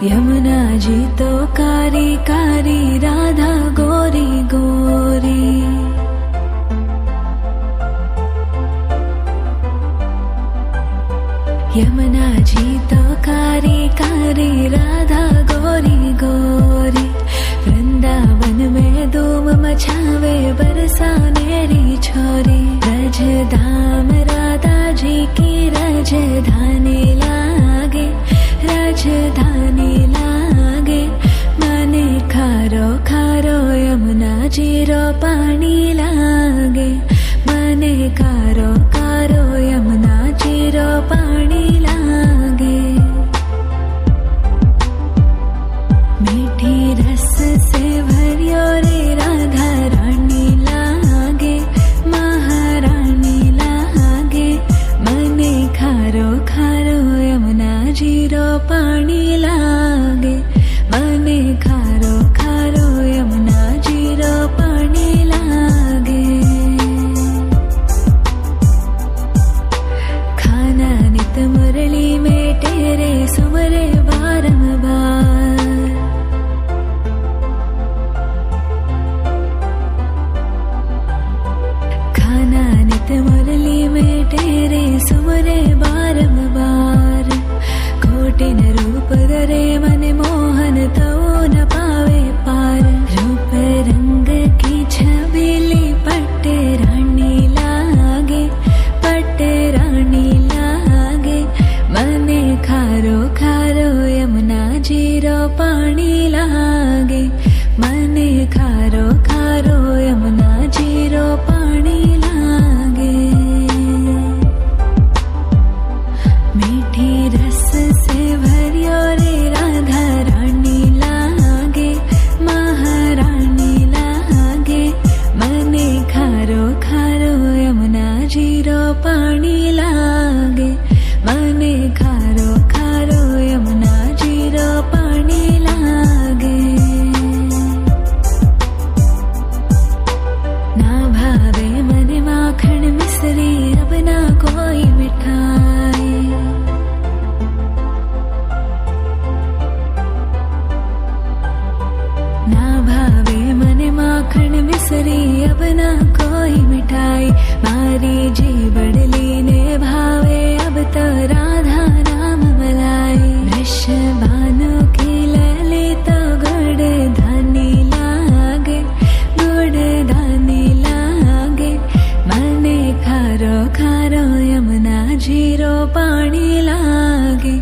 यमुना जी तो कारी कारी, राधा गोरी गोरी। यमुना जी तो कारी कारी, राधा गोरी गोरी। वृंदावन में धूम मचावे, बरसानेरी छोरी। रज धाम राधा जी की राजधानी लागे, राजधानी लागे। मने खारो खारो यमुना जी रो पानी लागे। मने खारो खारो यमुना जी रो पानी लागे। मीठी रस से भरियो रे राधा रानी लागे, महारानी लागे। मने खारो खारो यमुना जी रो पानी लागे। मने खारो खारो यमुना जी रो पानी लागे। खाना नित मुरली में तेरे सुमरे बारंबार। खाना नित मुरली में तेरे सुमरे बारंबार। कोटिन रूप धरे मन मोहन तो न पावे पार। रूप रंग की छबीली पट्टे रानी लागे, पट्टे रानी लागे। मने खारो खारो यमुना जी रो पानी लागे। मने खारो खारो यमुना जी रो पानी लागे। मीठी रस से भरियो रे राधा रानी लागे, महारानी लागे। मने खारो खारो यमुना जी रो पानी लागे। मने खारो खारो यमुना जी रो पानी लागे। ना भावे मने माखन मिश्री, अब ना कोई मिठाई। ना भावे मने माखन मिश्री, अब ना कोई मिठाई। मारी जी बड़ली ने भावे, अब तो राधा नाम मलाई। वृषभानु की लली तो गुड़ धानी लागे, गुड़ धानी लागे। मने खारो खारो यमुना जी रो पानी लागे।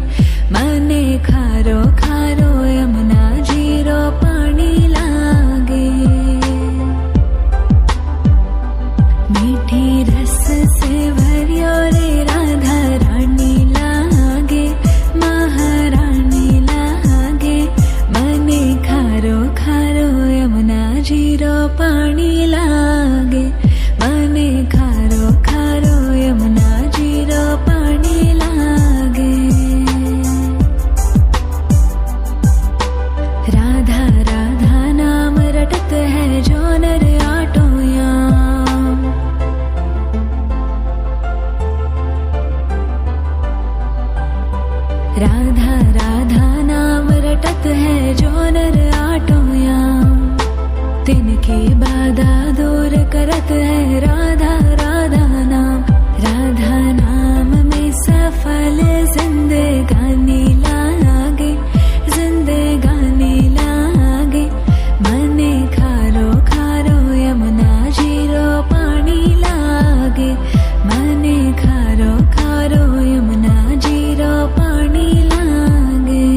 मने खारो खारो यमुना जी रो पानी लागे। मीठी रस से भरियो रे राधा रानी लागे, महारानी लागे। मने खारो खारो यमुना जी रो पानी लागे। मने खारो खारो यमुना जी रो पानी लागे। राधा राधा नाम रटत है जो नर आटो याम। राधा राधा नाम रटत है जो नर आटो याम। तिनकी बाधा दूर करत है राधा राधा नाम। राधा नाम में सफल जिंदगानी लागे, जिंदगानी लागे। मने खारो खारो यमुना जी रो पानी लागे। मने खारो खारो यमुना जी रो पानी लागे।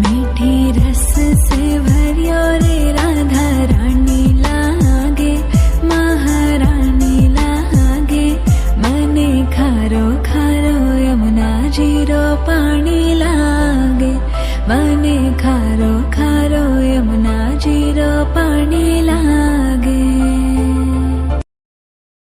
मीठी रस से भरियो रे राधा रानी लागे, महारानी लागे। मने खारो खारो यमुना जी रो पानी लागे। मने